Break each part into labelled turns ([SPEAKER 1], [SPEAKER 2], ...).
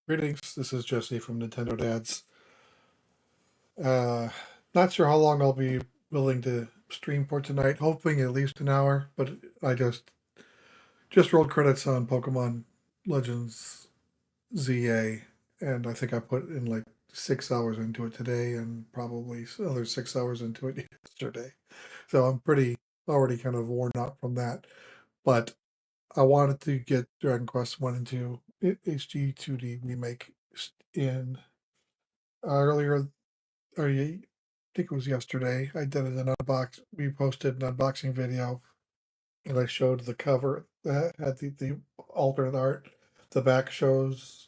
[SPEAKER 1] Greetings, this is Jesse from Nintendo Dads. Uh, Not sure how long I'll be willing to stream for tonight, hoping at least an hour, but I just rolled credits on Pokemon Legends ZA, and I think I put in like 6 hours into it today and probably another 6 hours into it yesterday. So I'm pretty already kind of worn out from that, but I wanted to get Dragon Quest 1 and 2 HD-2D remake in earlier I think it was yesterday. I did an unbox. We posted an unboxing video, and I showed the cover that had the alternate art. The back shows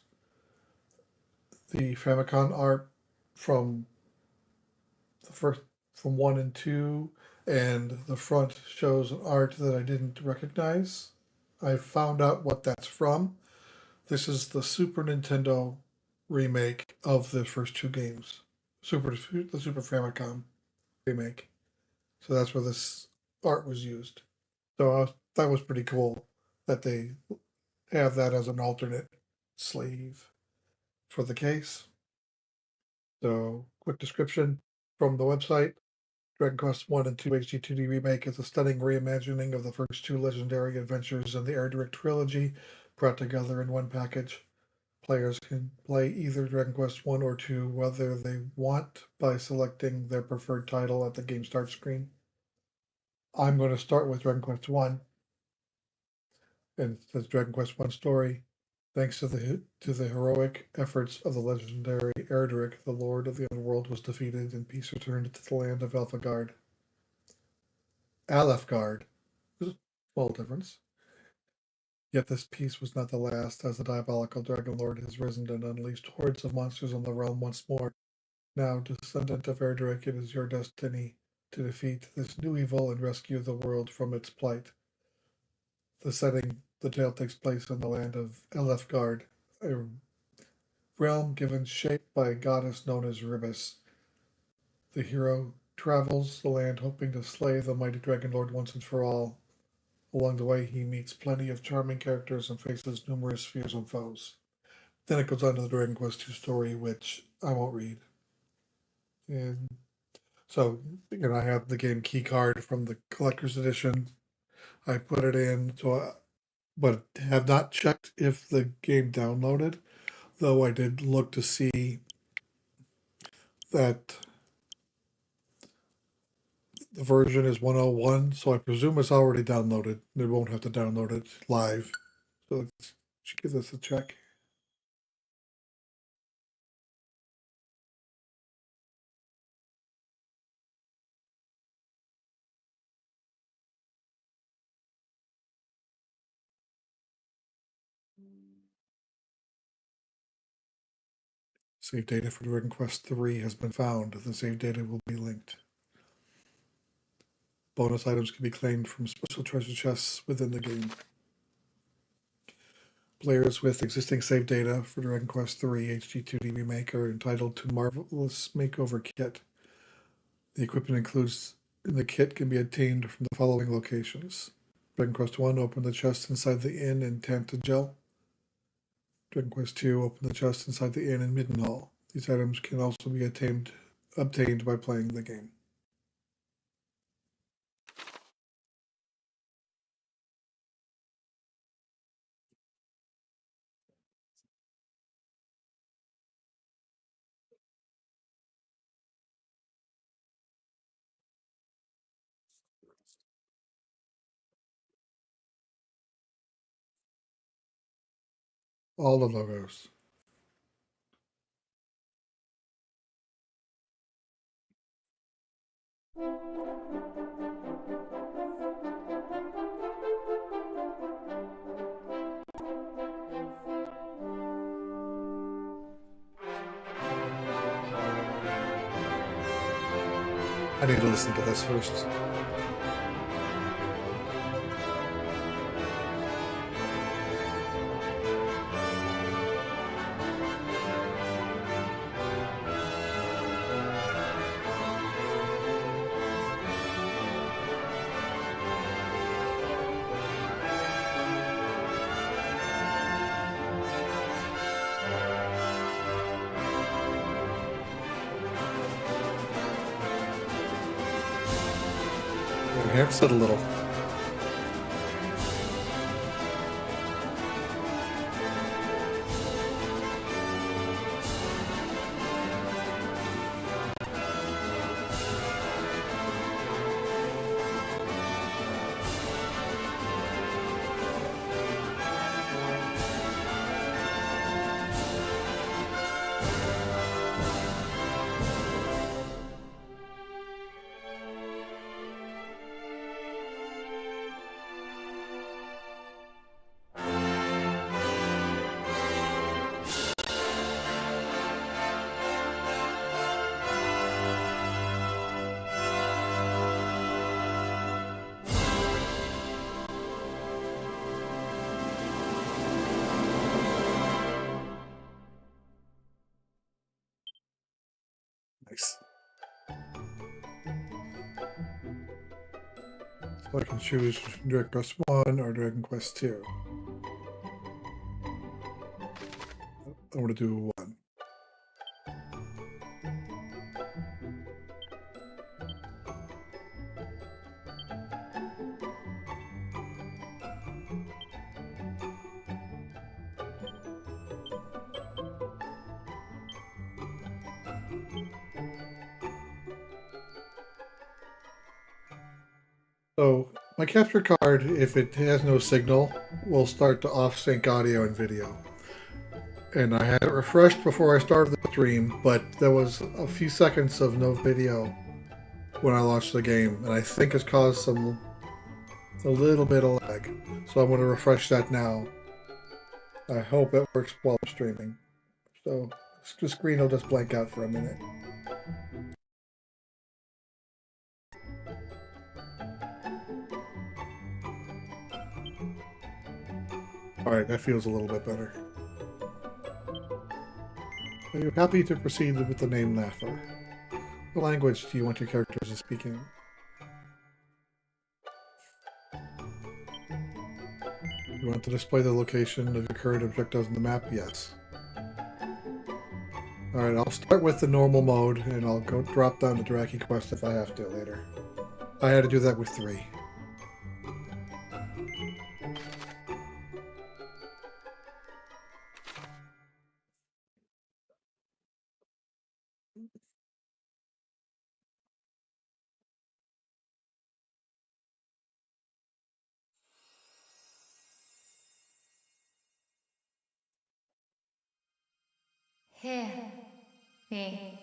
[SPEAKER 1] the Famicom art from the first from 1 and 2, and the front shows an art that I didn't recognize. I found out what that's from. This is the Super Nintendo remake of the first two games. The Super Famicom remake. So that's where this art was used. So that was pretty cool that they have that as an alternate sleeve for the case. So, quick description from the website. Dragon Quest 1 and 2 HD2D Remake is a stunning reimagining of the first two legendary adventures in the Erdrick trilogy brought together in one package. Players can play either Dragon Quest 1 or 2 whether they want by selecting their preferred title at the game start screen. I'm going to start with Dragon Quest 1, and it says Dragon Quest 1 story. Thanks to the heroic efforts of the legendary Erdrick, the Lord of the Underworld was defeated and peace returned to the land of Alphagard. Alefgard. There's a small difference. Yet this peace was not the last, as the diabolical Dragon Lord has risen and unleashed hordes of monsters on the realm once more. Now, descendant of Erdrick, it is your destiny to defeat this new evil and rescue the world from its plight. The tale takes place in the land of Elefgard, a realm given shape by a goddess known as Ribis. The hero travels the land hoping to slay the mighty Dragon Lord once and for all. Along the way, he meets plenty of charming characters and faces numerous fearsome foes. Then it goes on to the Dragon Quest II story, which I won't read. And so, I have the game key card from the collector's edition. I put it in, but have not checked if the game downloaded, though I did look to see that the version is 101, so I presume it's already downloaded. They won't have to download it live. So let's give this a check. Save data for Dragon Quest 3 has been found. The save data will be linked. Bonus items can be claimed from special treasure chests within the game. Players with existing save data for Dragon Quest 3 HD2D Remake are entitled to Marvelous Makeover Kit. The equipment includes in the kit can be obtained from the following locations. Dragon Quest 1, open the chest inside the inn in Tantagel. Dragon Quest 2, open the chest inside the inn in Middenhall. These items can also be obtained by playing the game. All the logos. I need to listen to this first. enhance it a little. Nice. So I can choose Dragon Quest 1 or Dragon Quest 2. I want to do 1. So my capture card, if it has no signal, will start to off-sync audio and video. And I had it refreshed before I started the stream, but there was a few seconds of no video when I launched the game, and I think it's caused a little bit of lag. So I'm going to refresh that now. I hope it works while I'm streaming. So the screen will just blank out for a minute. Alright, that feels a little bit better. Are you happy to proceed with the name Naffer? What language do you want your characters to speak in? You want to display the location of your current objectives on the map? Yes. Alright, I'll start with the normal mode, and I'll go drop down the Draki quest if I have to later. I had to do that with 3.
[SPEAKER 2] Hear me.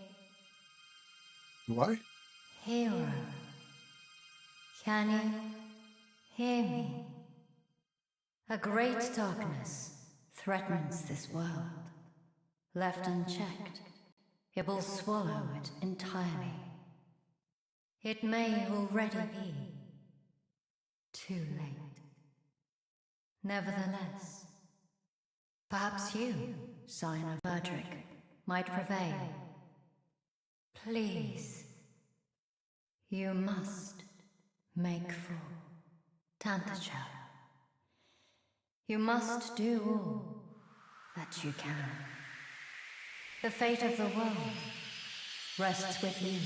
[SPEAKER 1] Why?
[SPEAKER 2] Hero. Can you hear me? A great darkness threatens this world. Left unchecked, it will swallow it entirely. It may already be too late. Nevertheless, perhaps you, Scion of Erdrick, might prevail. Please, you must make for Tantacha. You must do all that you can. The fate of the world rests with you.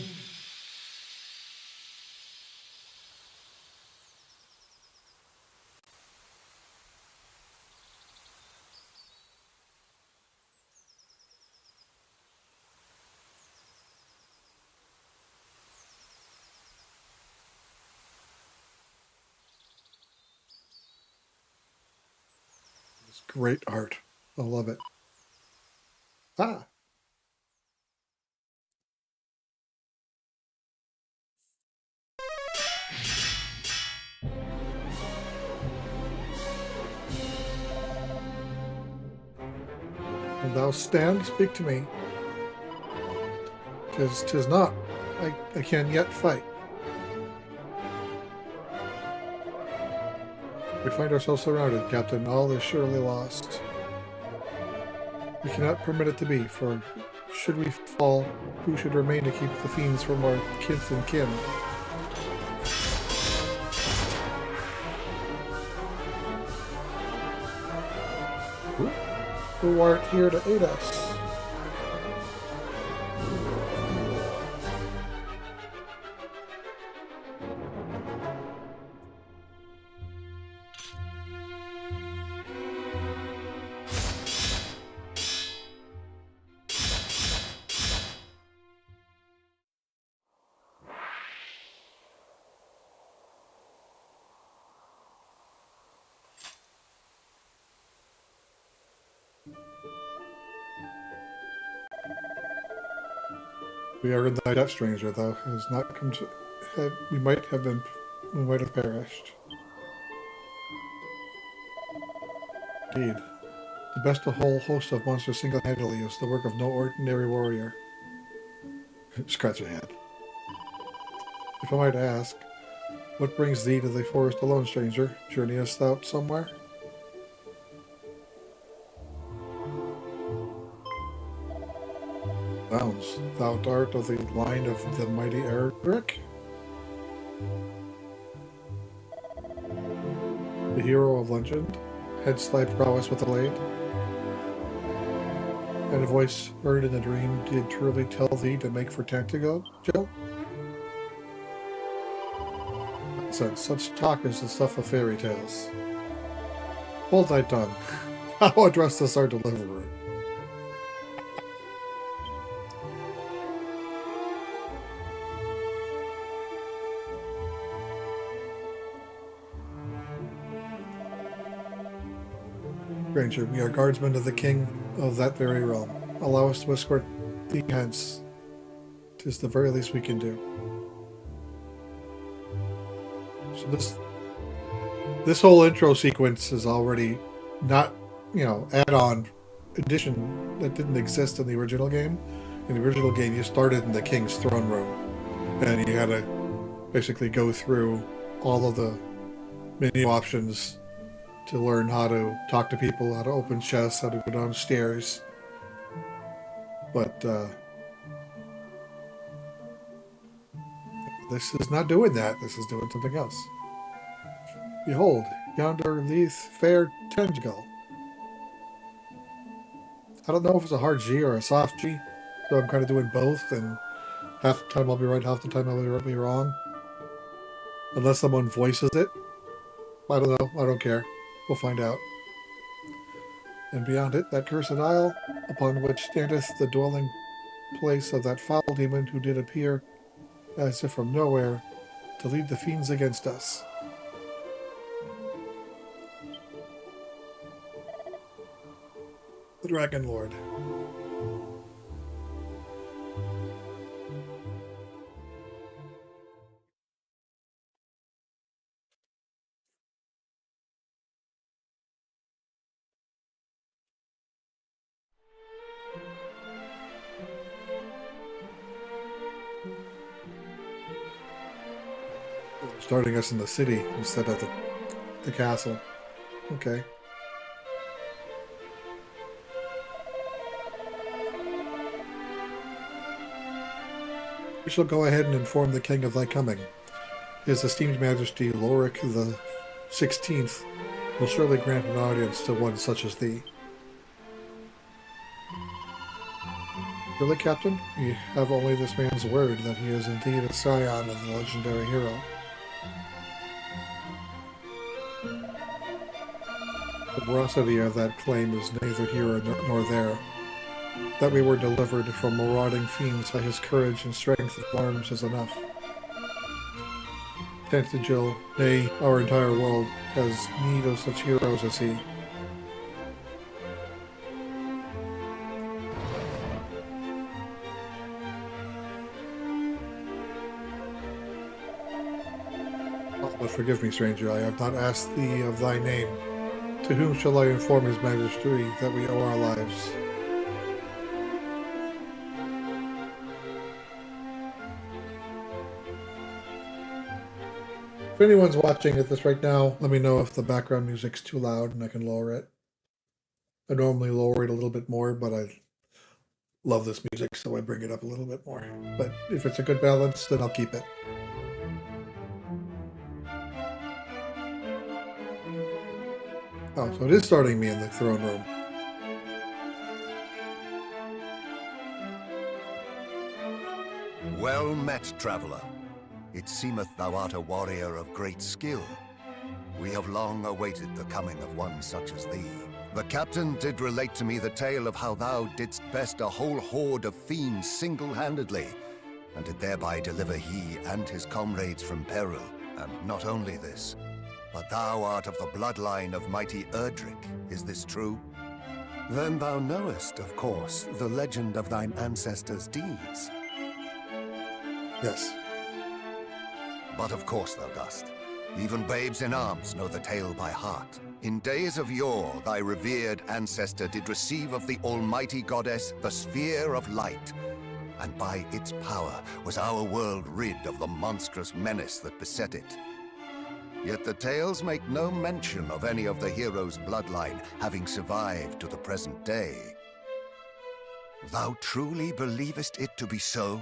[SPEAKER 1] It's great art. I love it. Ah! When thou stand, speak to me. 'Tis not. I can yet fight. We find ourselves surrounded, Captain. All is surely lost. We cannot permit it to be, for should we fall, who should remain to keep the fiends from our kith and kin? Who art here to aid us? We are in thy debt, stranger, thou has not come to. We might have been. We might have perished. Indeed. The best a whole host of monsters single-handedly is the work of no ordinary warrior. Scratch your head. If I might ask, what brings thee to the forest alone, stranger? Journeyest thou somewhere? Bounds, thou art of the line of the mighty Eric? The hero of legend? Head thy prowess with a blade? And a voice heard in a dream did truly tell thee to make for Tantigo, Jill? Said such talk is the stuff of fairy tales. Hold thy tongue. How address this our deliverer? Stranger, we are guardsmen of the king of that very realm. Allow us to escort thee hence. 'Tis the very least we can do. So this whole intro sequence is already not, add-on addition that didn't exist in the original game. In the original game, you started in the king's throne room, and you had to basically go through all of the menu options to learn how to talk to people, how to open chests, how to go downstairs. But this is not doing that. This is doing something else. Behold, yonder leath fair Tenjigal. I don't know if it's a hard G or a soft G, so I'm kind of doing both, and half the time I'll be right, half the time I'll be wrong. Unless someone voices it. I don't know. I don't care. We'll find out. And beyond it, that cursed isle, upon which standeth the dwelling place of that foul demon who did appear, as if from nowhere, to lead the fiends against us. The Dragon Lord. Starting us in the city instead of the castle. Okay. We shall go ahead and inform the king of thy coming. His esteemed majesty, Lorik the 16th, will surely grant an audience to one such as thee. Really, Captain? We have only this man's word that he is indeed a scion of the legendary hero. The veracity of that claim is neither here nor there. That we were delivered from marauding fiends by his courage and strength of arms is enough. Tantigil, nay, our entire world, has need of such heroes as he. But forgive me, stranger, I have not asked thee of thy name. To whom shall I inform his majesty that we owe our lives? If anyone's watching at this right now, let me know if the background music's too loud and I can lower it. I normally lower it a little bit more, but I love this music, so I bring it up a little bit more. But if it's a good balance, then I'll keep it. Oh, so it is starting me in the throne room.
[SPEAKER 3] Well met, traveller. It seemeth thou art a warrior of great skill. We have long awaited the coming of one such as thee. The captain did relate to me the tale of how thou didst best a whole horde of fiends single-handedly, and did thereby deliver he and his comrades from peril. And not only this, but thou art of the bloodline of mighty Erdrick. Is this true?
[SPEAKER 4] Then thou knowest, of course, the legend of thine ancestors' deeds.
[SPEAKER 1] Yes.
[SPEAKER 3] But of course thou dost. Even babes in arms know the tale by heart. In days of yore, thy revered ancestor did receive of the almighty goddess the sphere of light, and by its power was our world rid of the monstrous menace that beset it. Yet the tales make no mention of any of the heroes' bloodline having survived to the present day. Thou truly believest it to be so?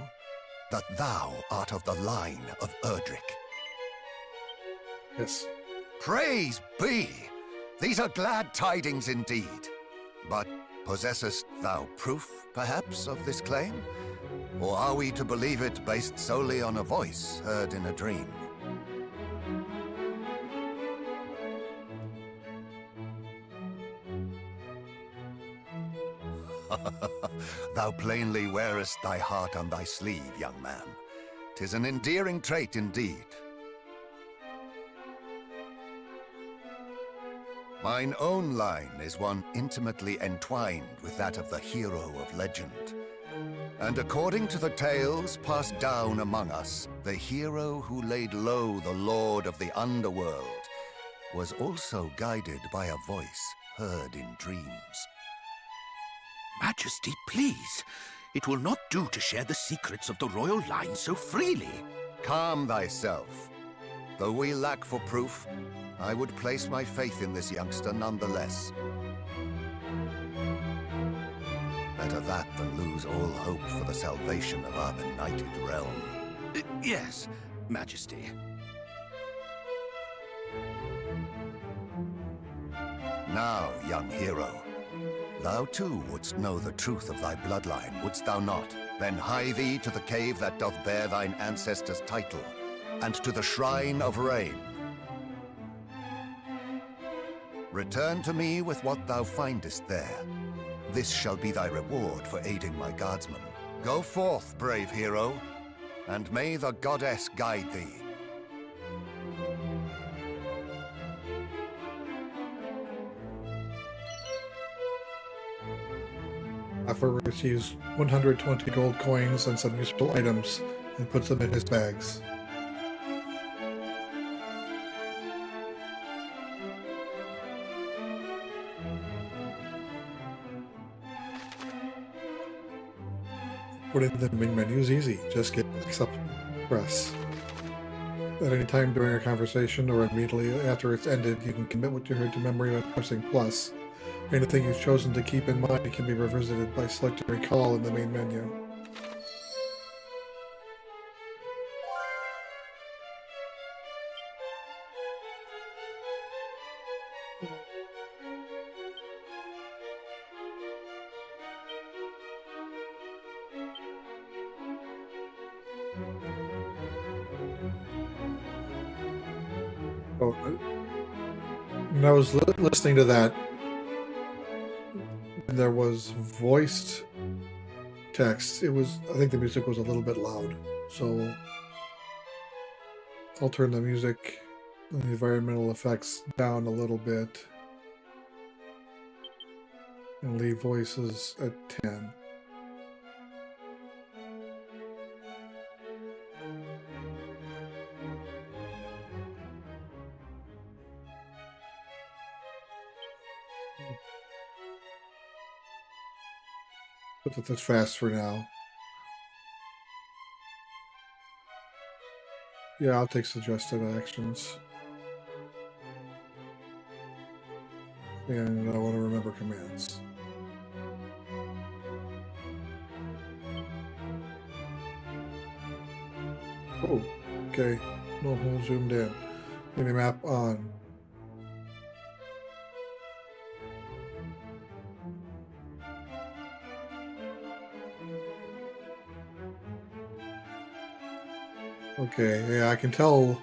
[SPEAKER 3] That thou art of the line of Erdrick?
[SPEAKER 1] Yes.
[SPEAKER 3] Praise be! These are glad tidings indeed. But possessest thou proof, perhaps, of this claim? Or are we to believe it based solely on a voice heard in a dream? Thou plainly wearest thy heart on thy sleeve, young man. 'Tis an endearing trait indeed. Mine own line is one intimately entwined with that of the hero of legend. And according to the tales passed down among us, the hero who laid low the lord of the underworld was also guided by a voice heard in dreams.
[SPEAKER 4] Majesty, please. It will not do to share the secrets of the royal line so freely.
[SPEAKER 3] Calm thyself. Though we lack for proof, I would place my faith in this youngster nonetheless. Better that than lose all hope for the salvation of our benighted realm.
[SPEAKER 4] Yes, Majesty.
[SPEAKER 3] Now, young hero, thou too wouldst know the truth of thy bloodline, wouldst thou not? Then hie thee to the cave that doth bear thine ancestors' title, and to the Shrine of Rain. Return to me with what thou findest there. This shall be thy reward for aiding my guardsmen. Go forth, brave hero, and may the goddess guide thee.
[SPEAKER 1] After receives 120 gold coins and some useful items and puts them in his bags. Putting the main menu is easy. Just get accept, press. At any time during a conversation or immediately after it's ended, you can commit what you heard to memory by pressing plus. Anything you've chosen to keep in mind can be revisited by selecting recall in the main menu. Oh, when I was listening to that, there was voiced text. I think the music was a little bit loud, so I'll turn the music and the environmental effects down a little bit and leave voices at 10. Put this fast for now. Yeah, I'll take suggested actions. And I want to remember commands. Oh, okay. No hole zoomed in. Minimap on. Okay, yeah, I can tell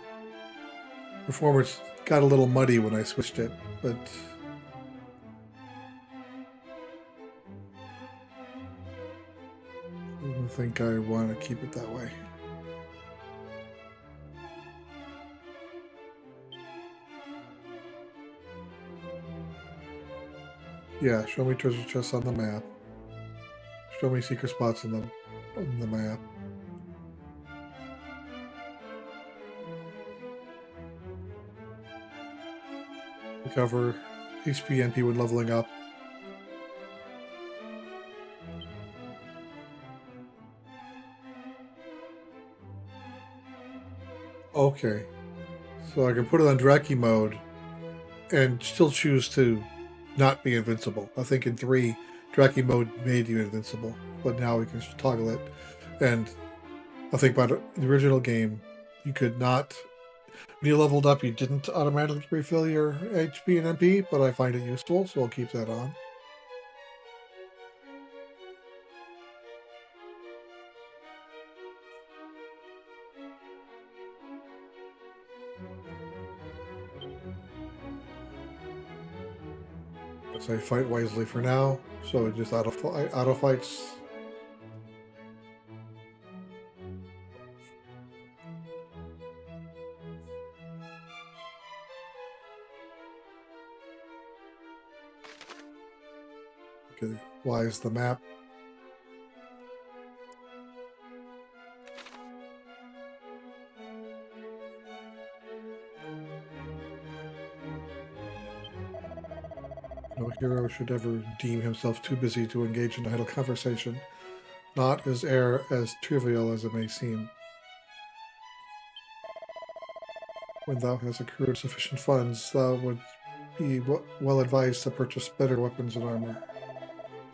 [SPEAKER 1] performance got a little muddy when I switched it, but I don't think I want to keep it that way. Yeah, show me treasure chests on the map. Show me secret spots on the map. Recover HP NP when leveling up. Okay. So I can put it on Draki mode and still choose to not be invincible. I think in 3, Draki mode made you invincible, but now we can toggle it. And I think by the original game, you could not... When you leveled up, you didn't automatically refill your HP and MP, but I find it useful, so I'll keep that on. Let's say fight wisely for now, so it just auto fights. Okay, why is the map? No hero should ever deem himself too busy to engage in idle conversation, not as trivial as it may seem. When thou hast accrued sufficient funds, thou would be well advised to purchase better weapons and armor.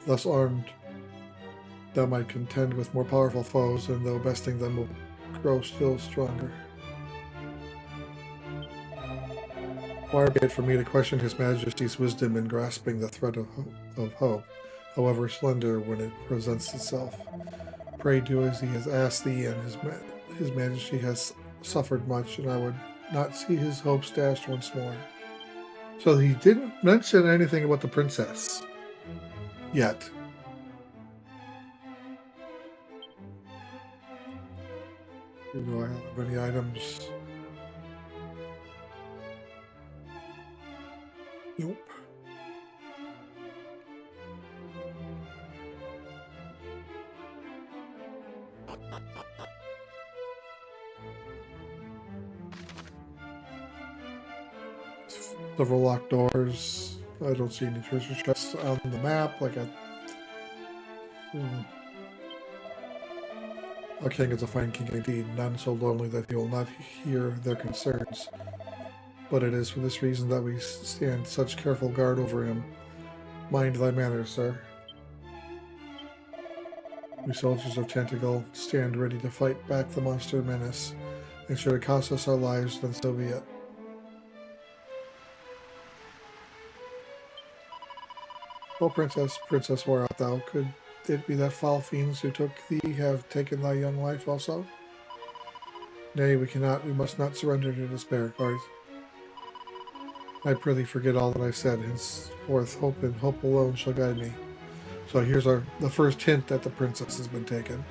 [SPEAKER 1] Thus armed, thou might contend with more powerful foes, and though besting them will grow still stronger. Far be it for me to question His Majesty's wisdom in grasping the thread of hope, however slender when it presents itself. Pray do as he has asked thee, and His Majesty has suffered much, and I would not see his hopes dashed once more. So he didn't mention anything about the princess. Yet. Do I have any items? Nope. Several locked doors. I don't see any treasure chests on the map. Like a king is a fine king indeed, none so lonely that he will not hear their concerns. But it is for this reason that we stand such careful guard over him. Mind thy manners, sir. We soldiers of Tentacle stand ready to fight back the monster menace, and should it cost us our lives, then so be it. O princess, where art thou? Could it be that foul fiends who took thee have taken thy young wife also? Nay, we must not surrender to despair. I prithee forget all that I said. Henceforth, hope and hope alone shall guide me. So here's the first hint that the princess has been taken.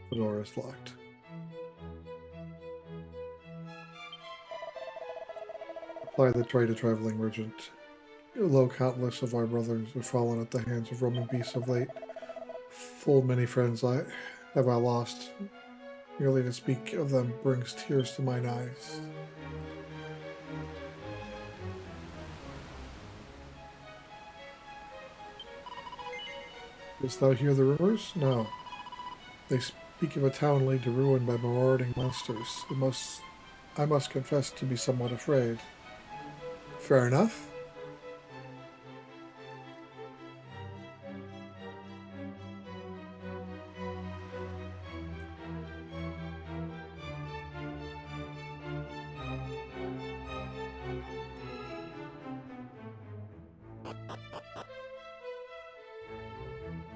[SPEAKER 1] The door is locked. Apply the trade to traveling merchant. Lo, countless of our brothers have fallen at the hands of Roman beasts of late. Full many friends have I lost. Merely to speak of them brings tears to mine eyes. Didst thou hear the rumors? No. They speak of a town laid to ruin by marauding monsters. I must confess to be somewhat afraid. Fair enough.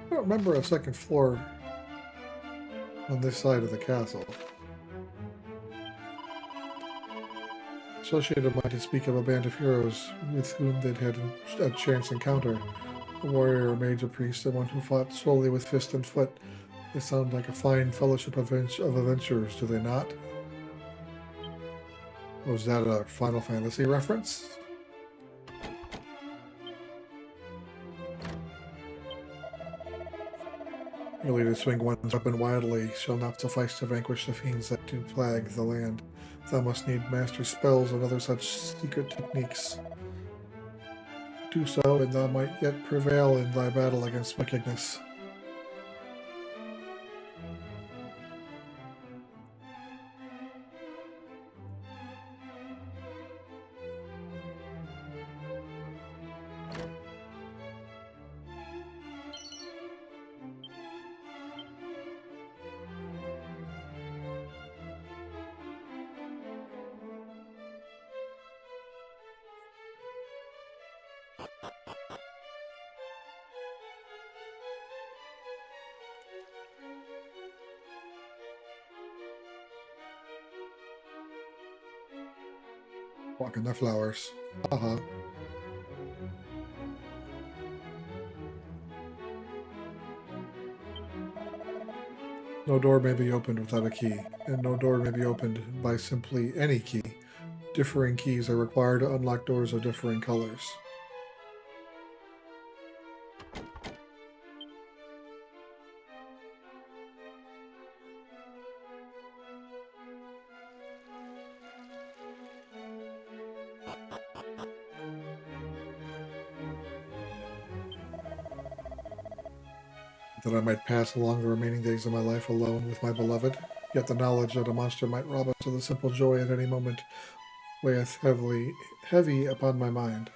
[SPEAKER 1] I don't remember a second floor on this side of the castle. Associated might to speak of a band of heroes with whom they'd had a chance encounter. A warrior, a mage, a priest, and one who fought solely with fist and foot. They sound like a fine fellowship of adventurers, do they not? Was that a Final Fantasy reference? Merely to swing one's weapon wildly shall not suffice to vanquish the fiends that do plague the land. Thou must need master spells and other such secret techniques. Do so, and thou might yet prevail in thy battle against wickedness. Walk in the flowers. Haha. No door may be opened without a key, and no door may be opened by simply any key. Differing keys are required to unlock doors of differing colors. That I might pass along the remaining days of my life alone with my beloved, yet the knowledge that a monster might rob us of the simple joy at any moment weigheth heavy upon my mind.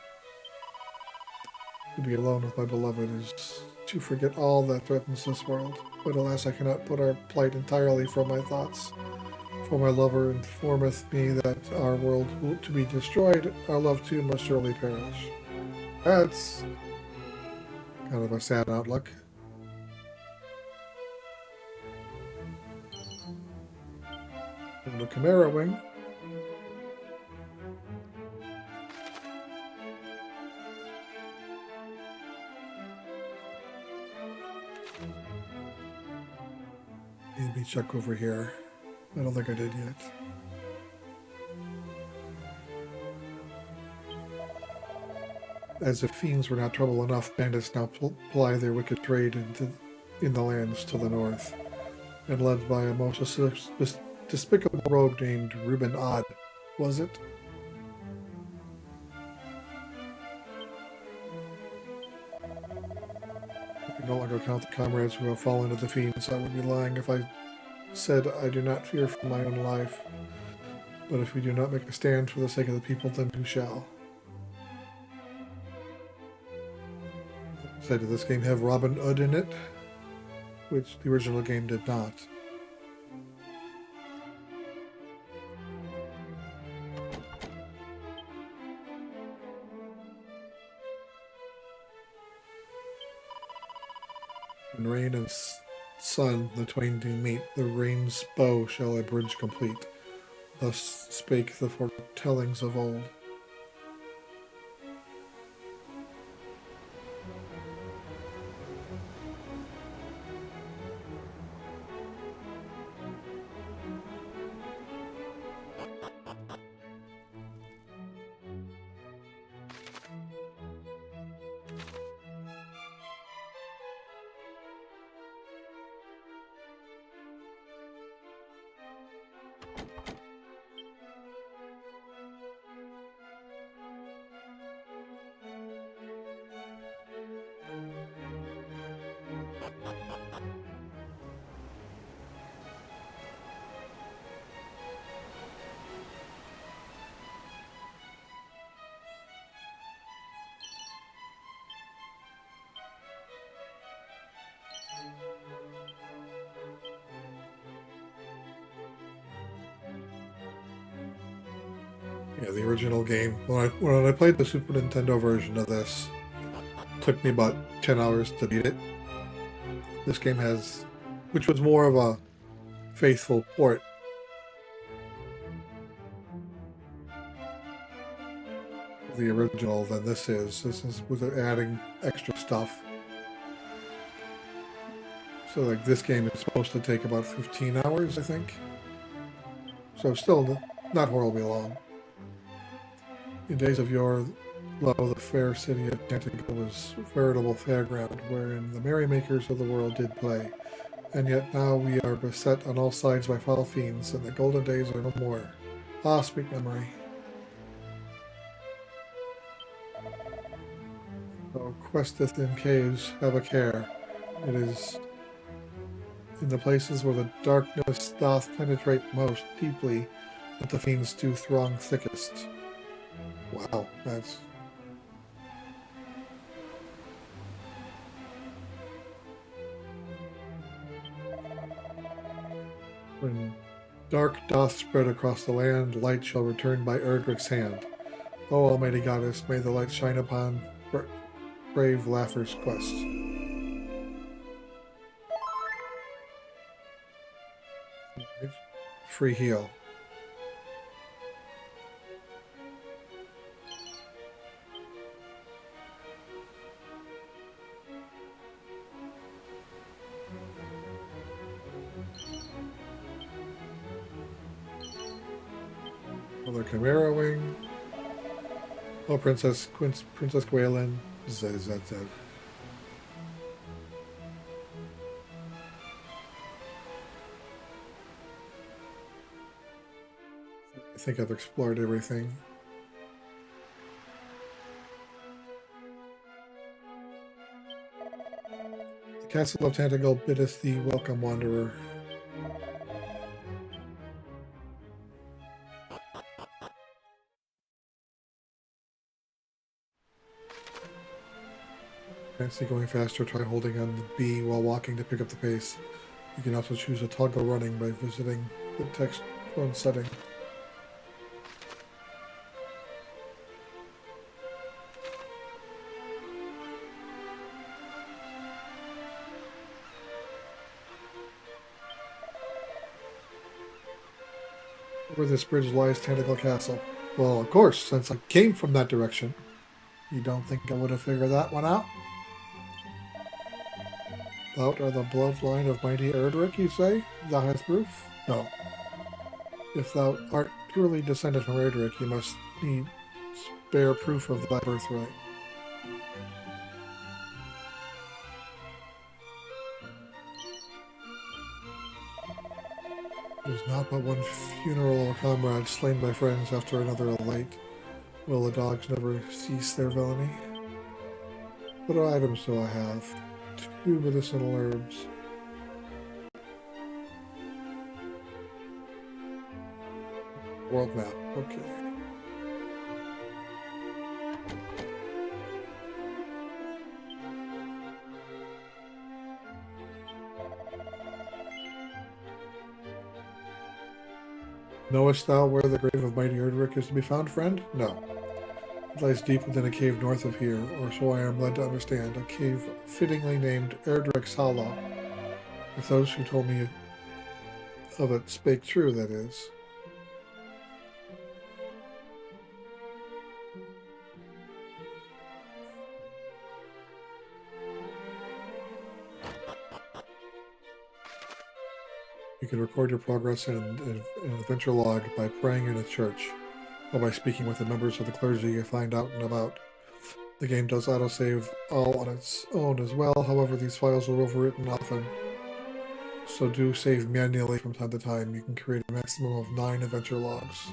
[SPEAKER 1] To be alone with my beloved is to forget all that threatens this world, but alas, I cannot put our plight entirely from my thoughts. For my lover informeth me that our world to be destroyed, our love too must surely perish. That's kind of a sad outlook. And the Chimera Wing. Need me check over here. I don't think I did yet. As if fiends were not trouble enough, bandits now ply their wicked trade in the lands to the north, and led by a most despicable rogue named Reuben Odd, was it? I can no longer count the comrades who have fallen to the fiends. I would be lying if I said I do not fear for my own life. But if we do not make a stand for the sake of the people, then who shall? Did this game have Robin Hood in it? Which the original game did not. When rain and sun the twain do meet, the rain's bow shall a bridge complete. Thus spake the foretellings of old. Yeah, the original game. When I played the Super Nintendo version of this, it took me about 10 hours to beat it. This game has, which was more of a faithful port. Of the original than this is. This is with adding extra stuff. So like this game is supposed to take about 15 hours, I think. So still not horribly long. In days of yore, Lo, the fair city of Tanticle was a veritable fairground, wherein the merrymakers of the world did play. And yet now we are beset on all sides by foul fiends, and the golden days are no more. Ah, sweet memory. So questeth in caves, have a care. It is in the places where the darkness doth penetrate most deeply that the fiends do throng thickest. Wow, that's... When dark doth spread across the land, light shall return by Erdrick's hand. O Almighty Goddess, may the light shine upon brave Laugher's quest. Free heal. Another Chimera Wing. Oh, Princess Gwaelin. Zed. I think I've explored everything. The Castle of Tantigle biddeth thee welcome, wanderer. Fancy going faster, try holding on the B while walking to pick up the pace. You can also choose a toggle running by visiting the text phone setting. Over this bridge lies Tanticle Castle. Well, of course, since I came from that direction. You don't think I would have figured that one out? Thou art the bloodline of mighty Erdrick, you say? Thou hast proof? No. If thou art purely descended from Erdrick, you must need bear proof of thy birthright. There's not but one funeral of comrades slain by friends after another late. Will the dogs never cease their villainy? What items do I have? 2 medicinal herbs. World map, okay. Knowest thou where the grave of mighty Erdrick is to be found, friend? No. It lies deep within a cave north of here, or so I am led to understand, a cave fittingly named Erdrick's Hollow. If those who told me of it spake true, that is. You can record your progress in an adventure log by praying in a church, or by speaking with the members of the clergy you find out and about. The game does autosave all on its own as well, however these files are overwritten often, so do save manually from time to time. You can create a maximum of 9 adventure logs.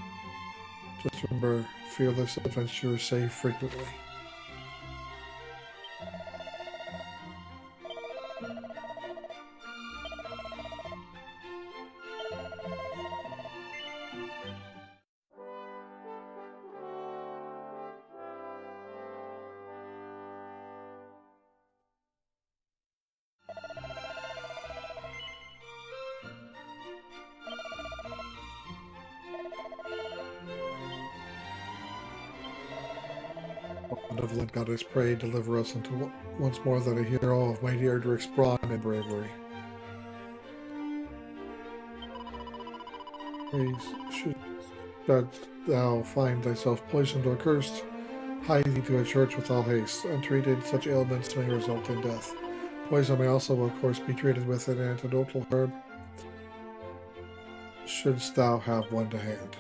[SPEAKER 1] Just remember, fearless adventurers save frequently. Benevolent goddess, pray deliver us unto once more that a hero of mighty Erdrick's brawn and bravery. Praise should that thou find thyself poisoned or cursed, hie thee to a church with all haste. Untreated, such ailments may result in death. Poison may also, of course, be treated with an antidotal herb, shouldst thou have one to hand.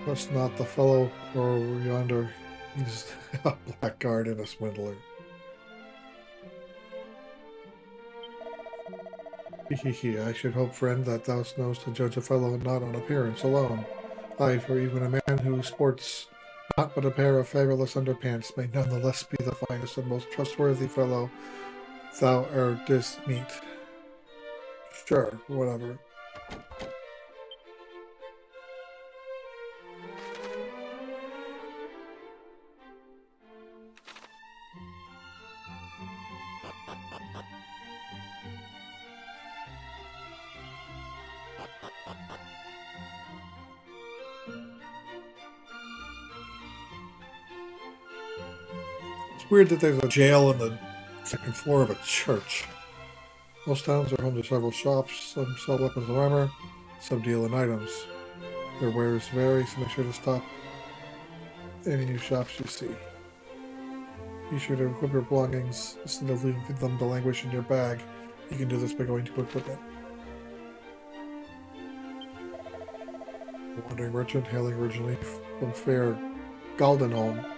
[SPEAKER 1] That's not the fellow over yonder. He's a blackguard and a swindler. Hehe, I should hope, friend, that thou knowest to judge a fellow not on appearance alone. Aye, for even a man who sports not but a pair of fabulous underpants may nonetheless be the finest and most trustworthy fellow thou e'er didst meet. Sure, whatever. It's weird that there's a jail on the second floor of a church. Most towns are home to several shops. Some sell weapons and armor, some deal in items. Their wares vary, so make sure to stop any new shops you see. Be sure to equip your belongings instead of leaving them to languish in your bag. You can do this by going to equipment. A wandering merchant hailing originally from fair Galdenholm.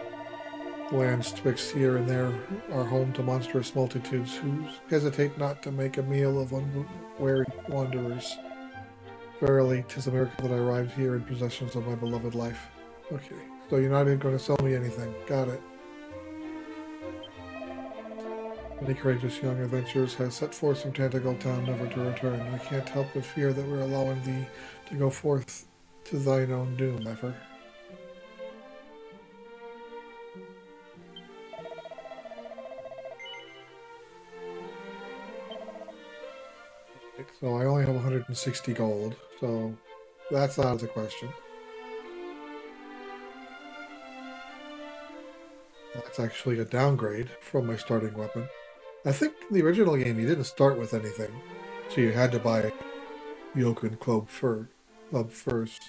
[SPEAKER 1] The lands twixt here and there are home to monstrous multitudes who hesitate not to make a meal of unwary wanderers. Verily, 'tis a miracle that I arrived here in possessions of my beloved life. Okay, so you're not even going to sell me anything. Got it. Many courageous young adventurers have set forth from Tantagle town never to return. I can't help but fear that we're allowing thee to go forth to thine own doom, ever. So I only have 160 gold, so that's out of the question. That's actually a downgrade from my starting weapon. I think in the original game you didn't start with anything, so you had to buy yoke and club first.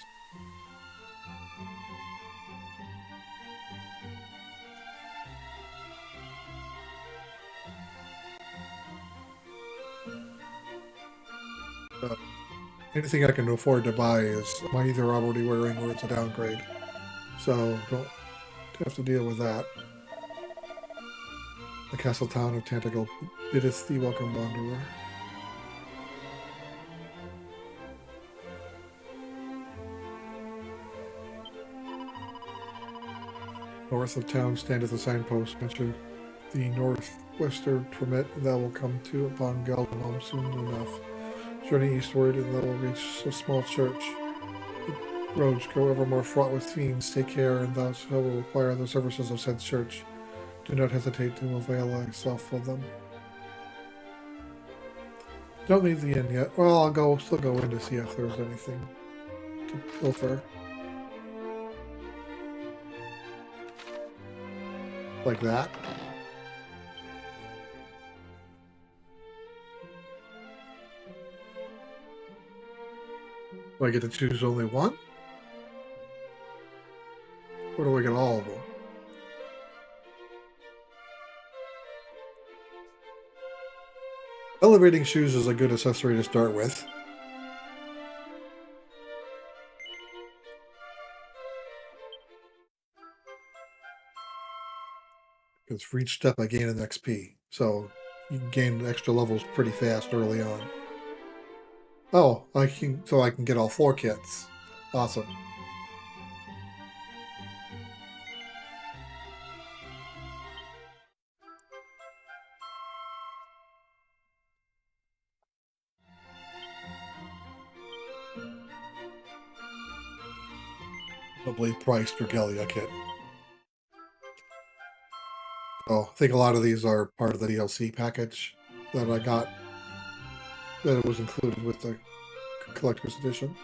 [SPEAKER 1] Anything I can afford to buy is I'm either already wearing or it's a downgrade. So don't have to deal with that. The castle town of Tantagle biddeth thee welcome, wanderer. North of town standeth a signpost. Venture the northwestern from it, and thou will come to upon Galdenholm soon enough. Journey eastward, and thou will reach a small church. The roads grow ever more fraught with fiends. Take care, and thou will require the services of said church. Do not hesitate to avail thyself of them. Don't leave the inn yet. Well, I'll still go in to see if there's anything to pilfer. Like that. Do I get to choose only one? Or do I get all of them? Elevating shoes is a good accessory to start with. Because for each step I gain an XP. So you can gain extra levels pretty fast early on. Oh, I can get all 4 kits. Awesome. Probably priced Regalia kit. Oh, I think a lot of these are part of the DLC package that I got. That it was included with the collector's edition.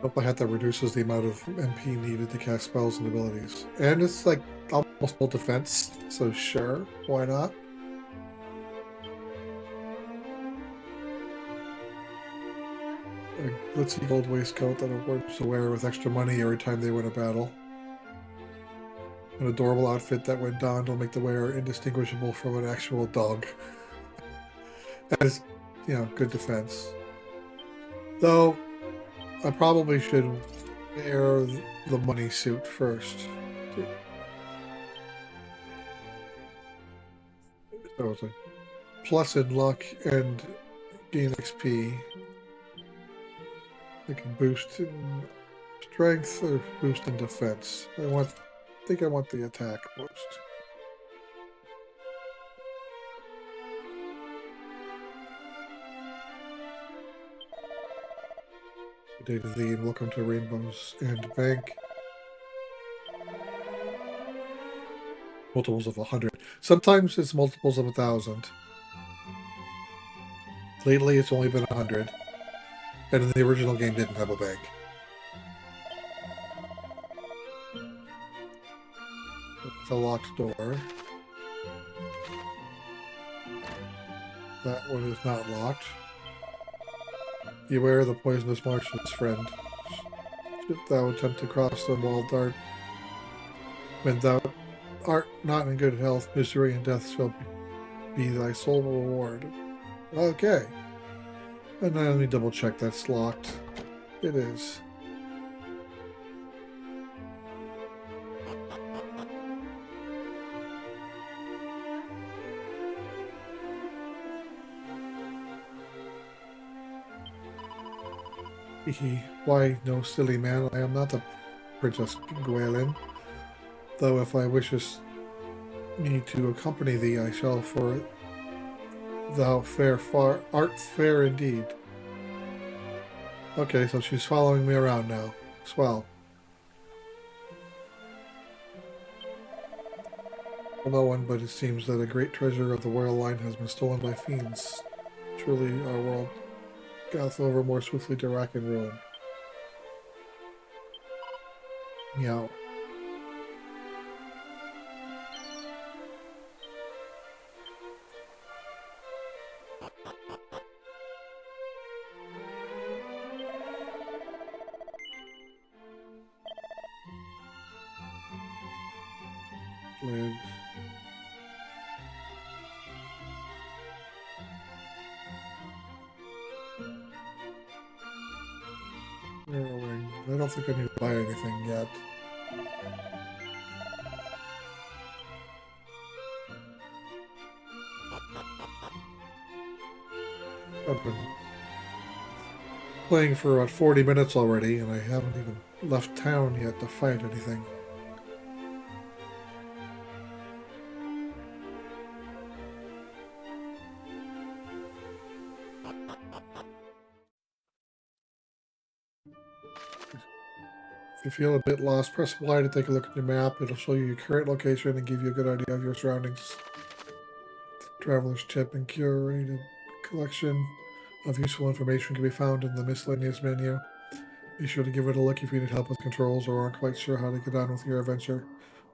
[SPEAKER 1] Hope I had that reduces the amount of MP needed to cast spells and abilities. And it's like almost full defense, so sure, why not? A glitzy gold waistcoat that a warp's wear with extra money every time they win a battle. an adorable outfit that when donned will make the wearer indistinguishable from an actual dog. That is, you know, good defense. Though, I probably should wear the money suit first. So it's a plus in luck and gain XP. I can boost in strength or boost in defense. I think I want the attack boost. Good day to thee and welcome to Rainbows and Bank. Multiples of 100. Sometimes it's multiples of 1,000. Lately it's only been 100. And in the original game didn't have a bank. It's a locked door. That one is not locked. Beware the poisonous marshes, friend. Should thou attempt to cross the walled dart, when thou art not in good health, misery and death shall be thy sole reward. Okay. And then let me double check that's locked. It is. Why, no, silly man, I am not the Princess Gwaelin. Though if I wishes me to accompany thee, I shall, for thou art fair indeed. Okay, so she's following me around now. Swell. Well, no one, but it seems that a great treasure of the royal line has been stolen by fiends. Truly, our world goeth over more swiftly to rack and ruin. Meow. Lid. Narrowing. I don't think I need to buy anything yet. I've been playing for about 40 minutes already, and I haven't even left town yet to fight anything. If you feel a bit lost, press Y to take a look at your map. It'll show you your current location and give you a good idea of your surroundings. Traveler's tip and curated collection of useful information can be found in the miscellaneous menu. Be sure to give it a look if you need help with controls or aren't quite sure how to get on with your adventure.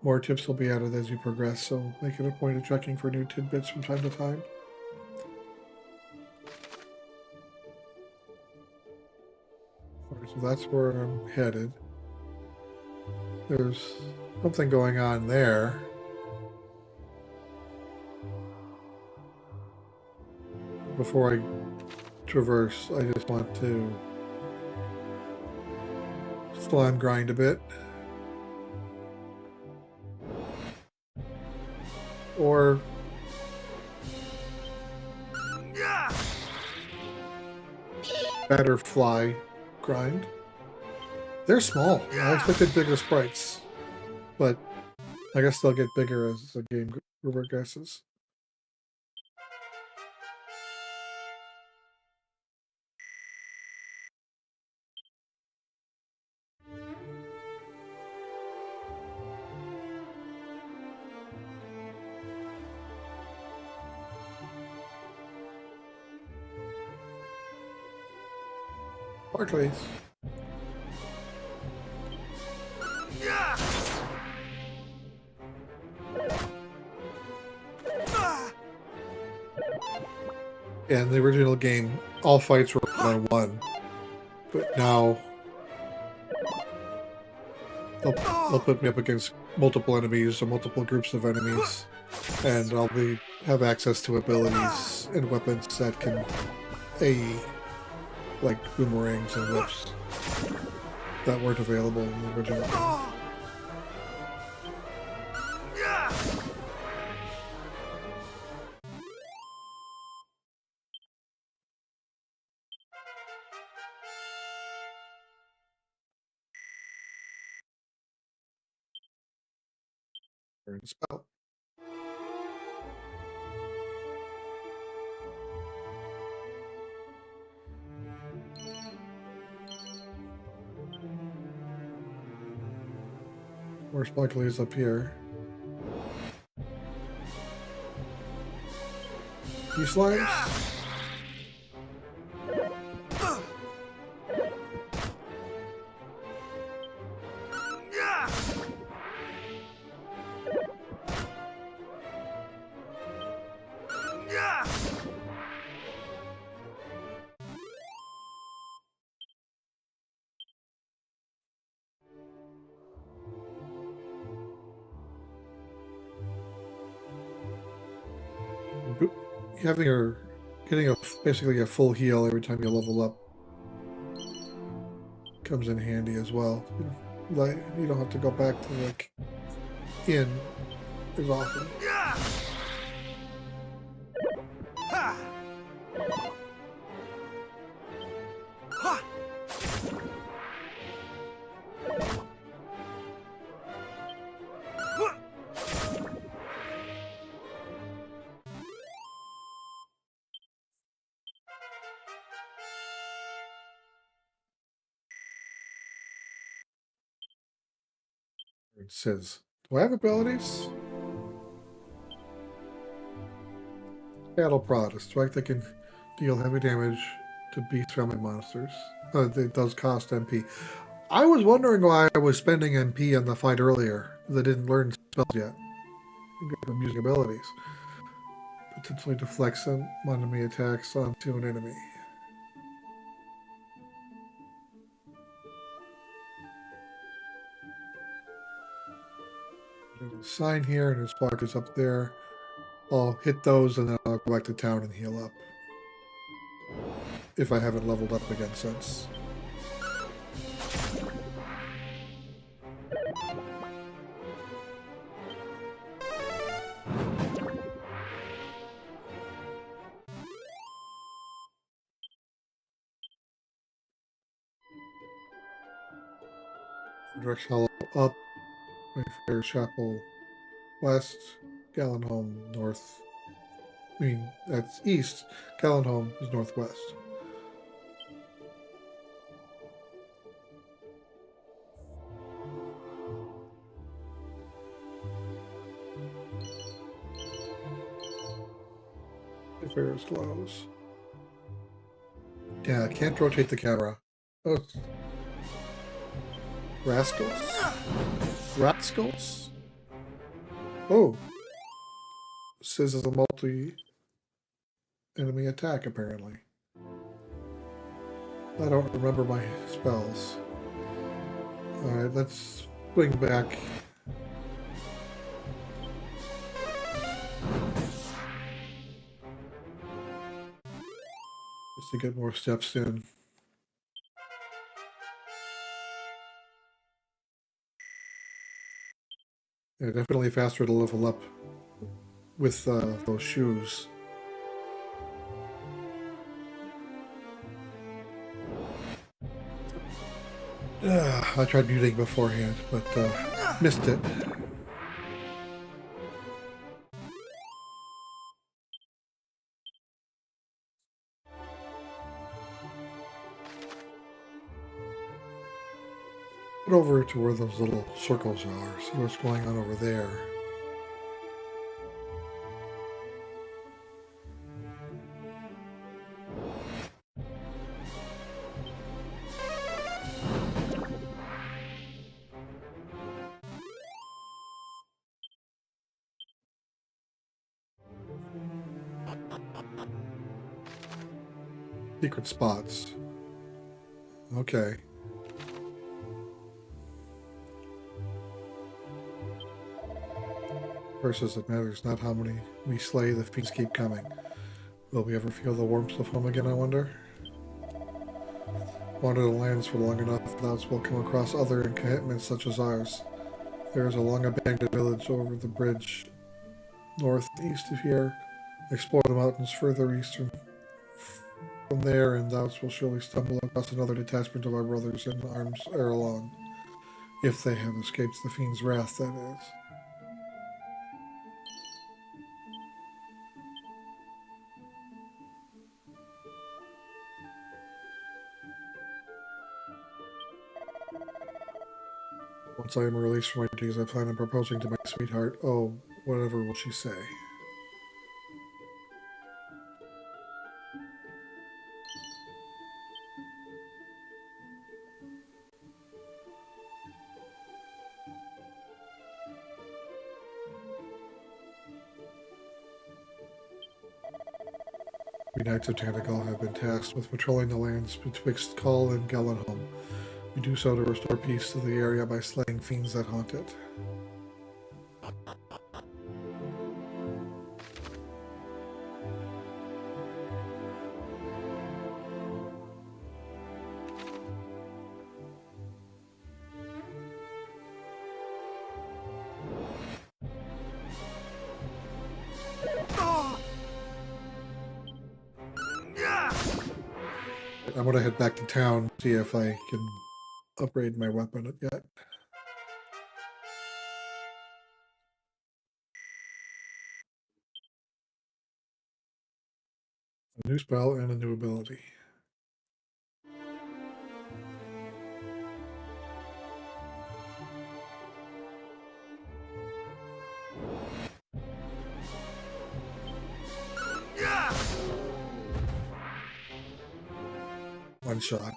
[SPEAKER 1] More tips will be added as you progress, so make it a point of checking for new tidbits from time to time. Alright, so that's where I'm headed. There's something going on there. Before I traverse, I just want to slime grind a bit. Or better fly grind. They're small. I expected bigger sprites, but I guess they'll get bigger as the game progresses. Barclays. Yeah, in the original game, all fights were one-on-one, but now they'll put me up against multiple enemies or multiple groups of enemies, and I'll have access to abilities and weapons that can AE, like boomerangs and whips that weren't available in the original game. Burn spell. Most likely is up here. These slimes? Getting basically a full heal every time you level up comes in handy as well. You don't have to go back to the inn as often. It says, do I have abilities? Battle Prod, a strike that can deal heavy damage to beast-friendly monsters. It does cost MP. I was wondering why I was spending MP on the fight earlier, because I didn't learn spells yet. I'm using abilities. Potentially deflects some enemy attacks onto an enemy. There's a sign here, and his spark is up there. I'll hit those, and then I'll go back to town and heal up. If I haven't leveled up again since. Direct Hollow up, Mayfair Chapel west, Gallenholm north. I mean, that's east. Gallenholm is northwest. Mayfair is close. Yeah, I can't rotate the camera. Oh. Rascals? Rascals? Oh. This is a multi-enemy attack, apparently. I don't remember my spells. Alright, let's swing back. Just to get more steps in. Yeah, definitely faster to level up with those shoes. I tried muting beforehand, but missed it. Get over to where those little circles are. See what's going on over there. Secret spots. Okay. Versus it matters not how many we slay, the fiends keep coming. Will we ever feel the warmth of home again, I wonder? Wander the lands for long enough, thus we'll come across other encampments such as ours. There is a long-abandoned village over the bridge northeast of here. Explore the mountains further eastern from there, and thou will surely stumble across another detachment of our brothers in arms ere long. If they have escaped the fiend's wrath, that is. Once I am released from my duties, I plan on proposing to my sweetheart. Oh, whatever will she say? We Knights of Tanagal have been tasked with patrolling the lands betwixt Kull and Gellenholm. We do so to restore peace to the area by slaying fiends that haunt it. I'm gonna head back to town, see if I can upgrade my weapon yet. A new spell and a new ability. One shot.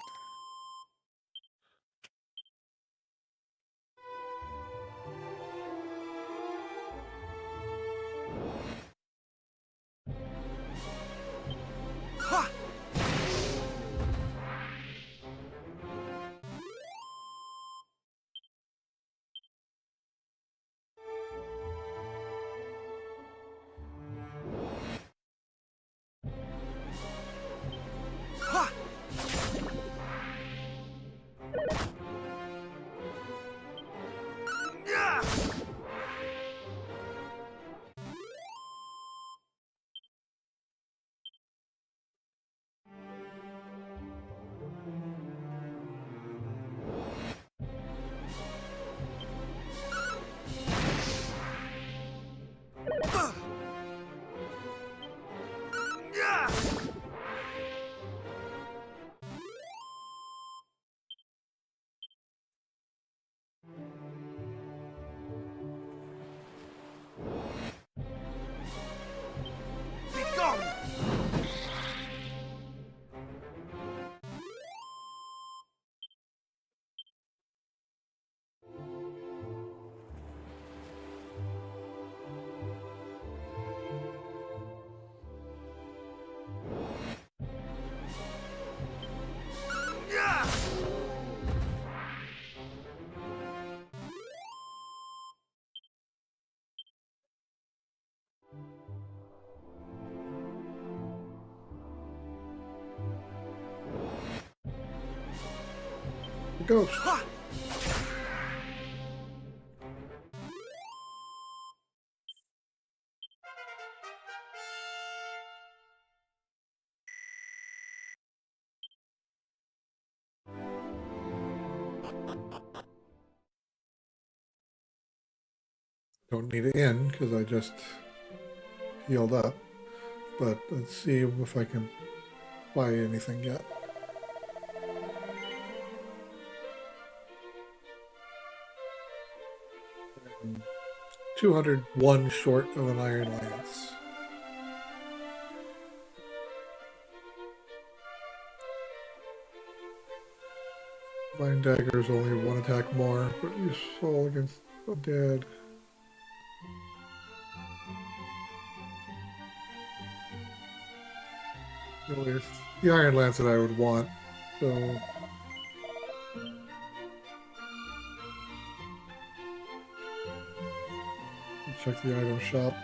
[SPEAKER 1] The ghost. Don't need it in because I just healed up. But let's see if I can buy anything yet. 201 short of an iron lance. Vine dagger is only one attack more, but useful against the dead. Really, it's the iron lance that I would want. So Check the item shop.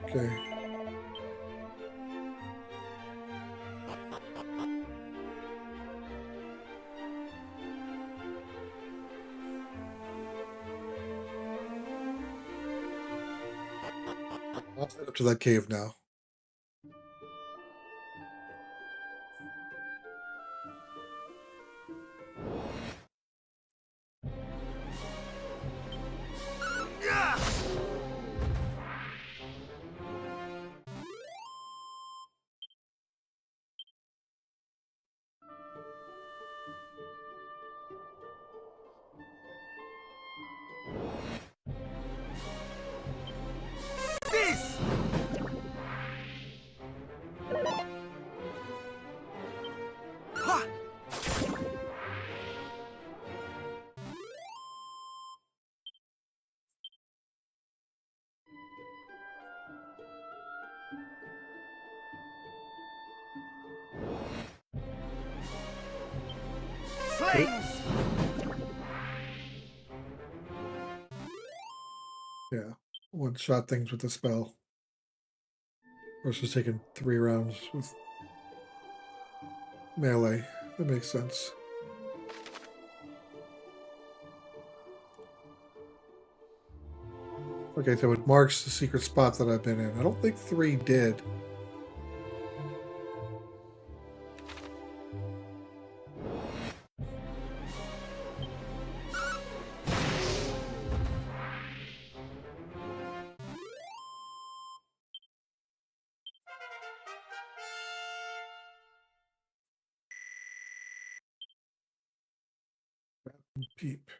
[SPEAKER 1] Okay. I'll head up to that cave now.
[SPEAKER 3] Flames!
[SPEAKER 1] Yeah. One-shot things with the spell. Versus taking 3 rounds with melee. That makes sense. Okay, so it marks the secret spot that I've been in. I don't think 3 did. Peep.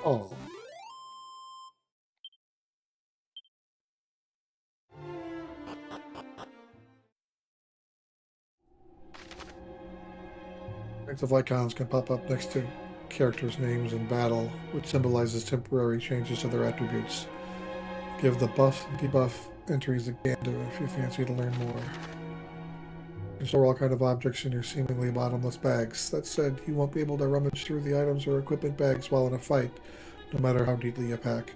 [SPEAKER 1] Oh. Active icons can pop up next to characters' names in battle, which symbolizes temporary changes to their attributes. Give the buff and debuff entries a gander if you fancy to learn more. You store all kind of objects in your seemingly bottomless bags. That said, you won't be able to rummage through the items or equipment bags while in a fight, no matter how deeply you pack.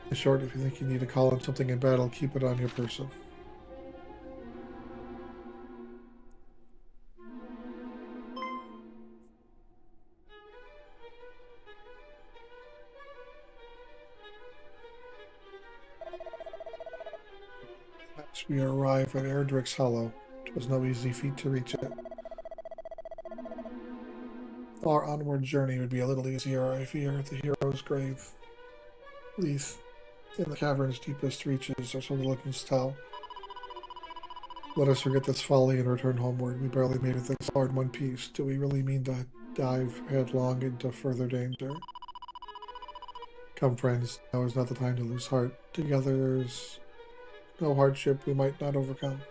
[SPEAKER 1] In short, if you think you need to call on something in battle, keep it on your person. As we arrive at Erdrick's Hollow, it was no easy feat to reach it. Our onward journey would be a little easier, I fear. The hero's grave, Leith, in the cavern's deepest reaches, or so the legends tell. Let us forget this folly and return homeward. We barely made it this far in one piece. Do we really mean to dive headlong into further danger? Come, friends, now is not the time to lose heart. Together there's no hardship we might not overcome.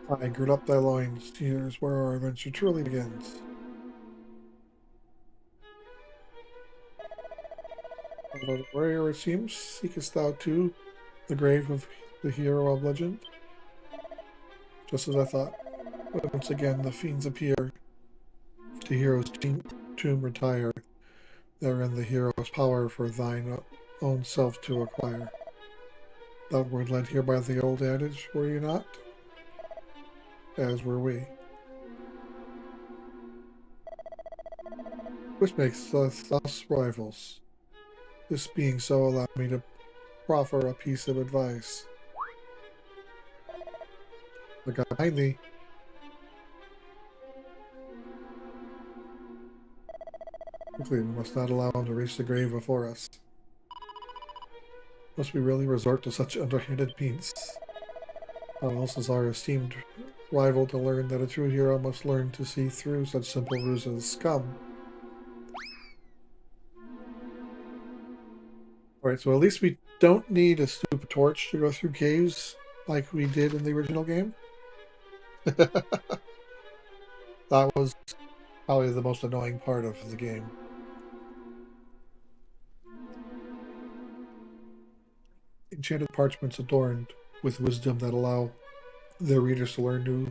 [SPEAKER 1] Aye, gird up thy loins. Here's where our adventure truly begins. Although warrior it seems, seekest thou too the grave of the hero of legend? Just as I thought. But once again the fiends appear. The hero's tomb retire. Therein the hero's power for thine own self to acquire. Thou wert led here by the old adage, were you not? As were we. Which makes us rivals. This being so, allow me to proffer a piece of advice. Look out behind thee. Quickly, we must not allow him to reach the grave before us. Must we really resort to such underhanded means? How else is our esteemed rival to learn that a true hero must learn to see through such simple ruse as scum? Alright, so at least we don't need a stupid torch to go through caves like we did in the original game. That was probably the most annoying part of the game. Enchanted parchments adorned with wisdom that allow their readers to learn new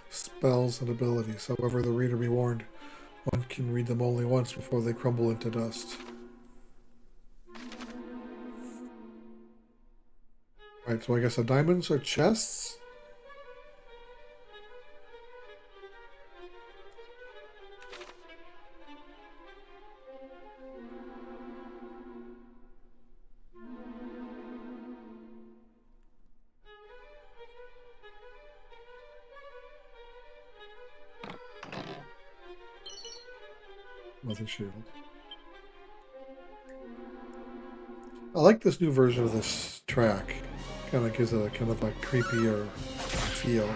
[SPEAKER 1] spells and abilities. However, the reader be warned, one can read them only once before they crumble into dust. Alright, so I guess the diamonds are chests? Mother shield. I like this new version of this track. Kind of gives it a kind of a creepier feel.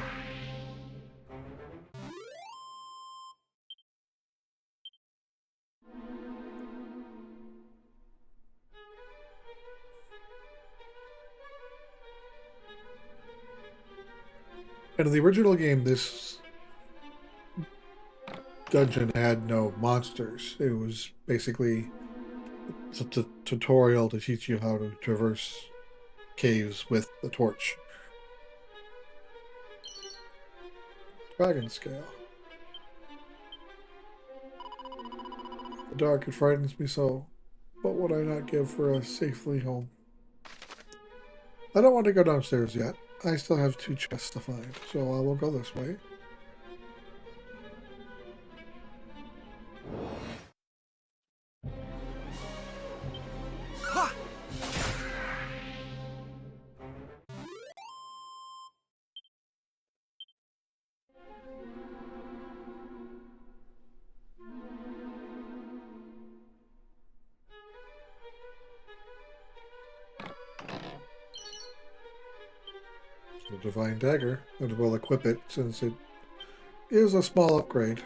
[SPEAKER 1] And in the original game, this dungeon had no monsters. It was basically a tutorial to teach you how to traverse caves with the torch. Dragon scale. The dark, it frightens me so. What would I not give for a safely home? I don't want to go downstairs yet. I still have 2 chests to find, so I will go this way. The Divine Dagger, and will equip it since it is a small upgrade.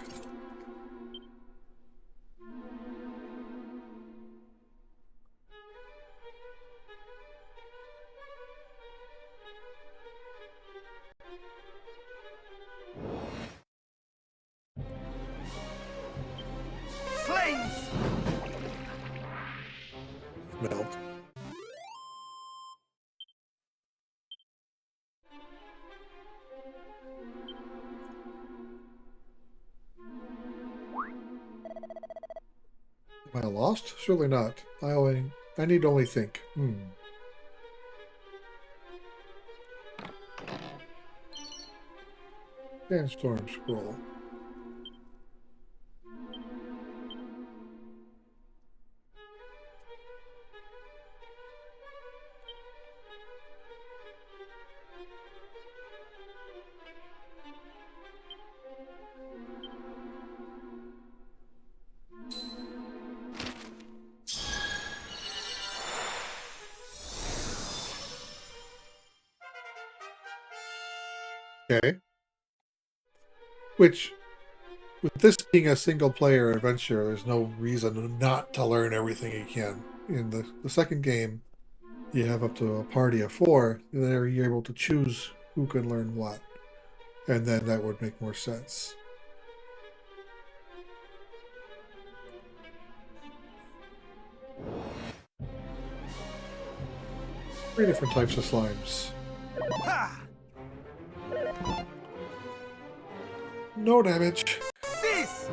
[SPEAKER 4] Flames!
[SPEAKER 1] Melt. Am I lost? Surely not. I need only think. Sandstorm scroll. Okay. Which, with this being a single-player adventure, there's no reason not to learn everything you can. In the second game, you have up to a party of 4. There you're able to choose who can learn what. And then that would make more sense. Three different types of slimes. No damage.
[SPEAKER 4] Cease!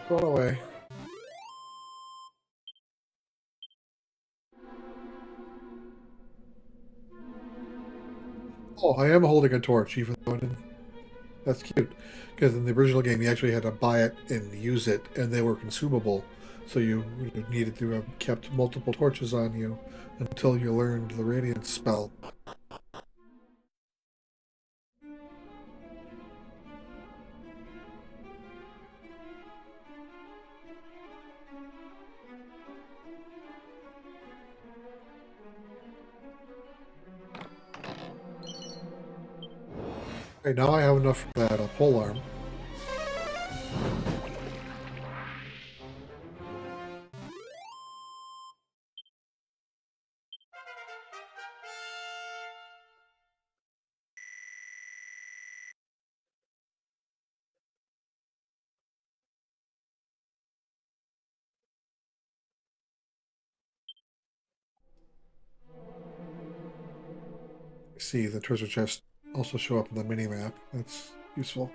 [SPEAKER 1] Run away. Oh, I am holding a torch, even though I didn't. That's cute. Because in the original game, you actually had to buy it and use it, and they were consumable. So you needed to have kept multiple torches on you until you learned the Radiance spell. Okay, now I have enough for that pole arm. See, the treasure chests also show up in the mini-map. That's useful.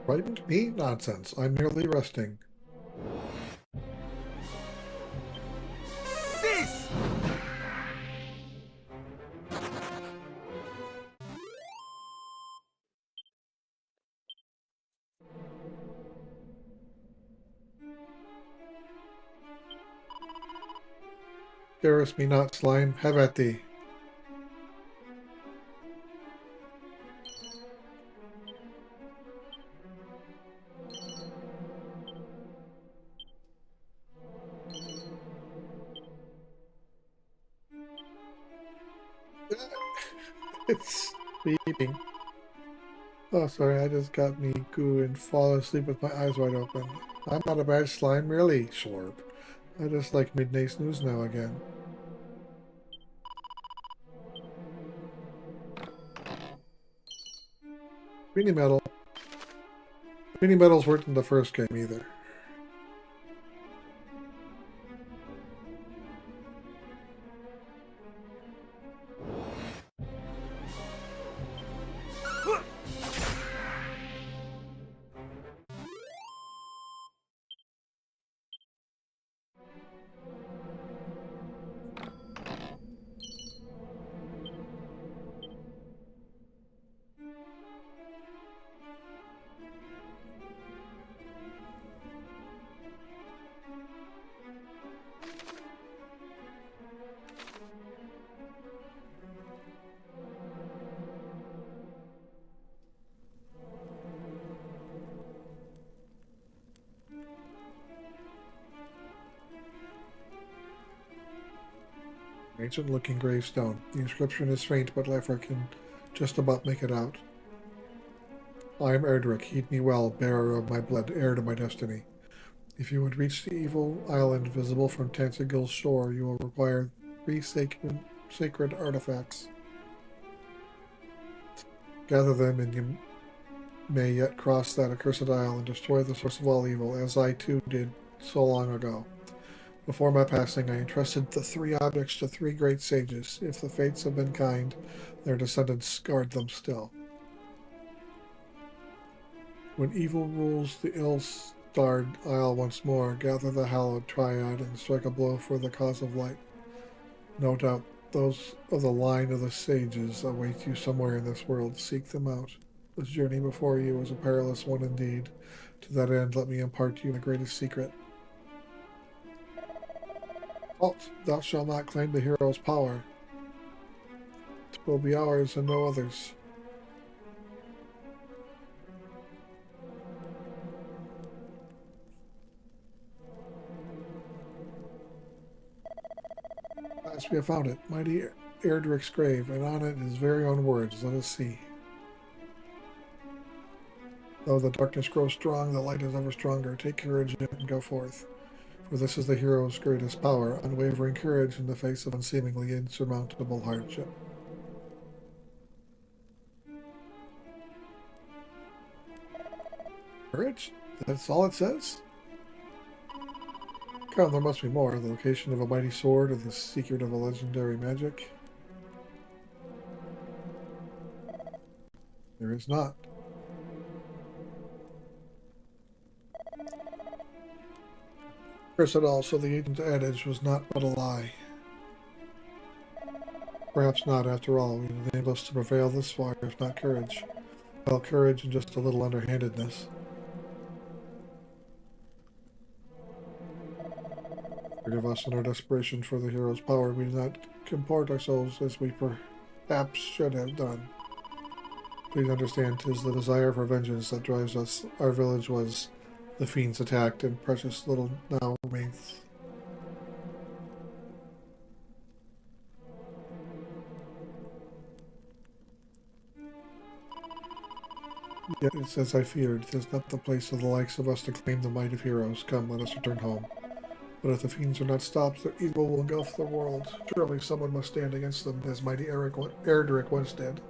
[SPEAKER 1] Frightened me? Nonsense. I'm merely resting.
[SPEAKER 4] Cease!
[SPEAKER 1] Scarest me not, slime. Have at thee. It's sleeping. Oh, sorry, I just got me goo and fall asleep with my eyes wide open. I'm not a bad slime, really, Slurp. I just like midnight snooze now again. Mini metal. Mini metals weren't in the first game either. Ancient-looking gravestone. The inscription is faint, but Leffler can just about make it out. I am Erdrick. Heed me well, bearer of my blood, heir to my destiny. If you would reach the evil island visible from Tansigil's shore, you will require 3 sacred artifacts. Gather them, and you may yet cross that accursed isle and destroy the source of all evil, as I too did so long ago. Before my passing, I entrusted the 3 objects to 3 great sages. If the fates have been kind, their descendants guard them still. When evil rules the ill-starred isle once more, gather the hallowed triad and strike a blow for the cause of light. No doubt those of the line of the sages await you somewhere in this world. Seek them out. This journey before you is a perilous one indeed. To that end, let me impart to you the greatest secret. Halt! Thou shalt not claim the hero's power. It will be ours and no others. As we have found it, mighty Erdrick's grave, and on it his very own words. Let us see. Though the darkness grows strong, the light is ever stronger. Take courage and go forth. For this is the hero's greatest power, unwavering courage in the face of unseemingly insurmountable hardship. Courage? That's all it says? Come, there must be more. The location of a mighty sword or the secret of a legendary magic? There is not. Chris said also the ancient adage was not but a lie. Perhaps not, after all. We enable us to prevail this far, if not courage. Well, courage and just a little underhandedness. Forgive us in our desperation for the hero's power. We do not comport ourselves as we perhaps should have done. Please understand, 'tis the desire for vengeance that drives us. Our village was the fiends attacked and precious little now remains. Yet it's as I feared, 'tis not the place of the likes of us to claim the might of heroes. Come, let us return home. But if the fiends are not stopped, their evil will engulf the world. Surely someone must stand against them, as mighty Erdrick once did.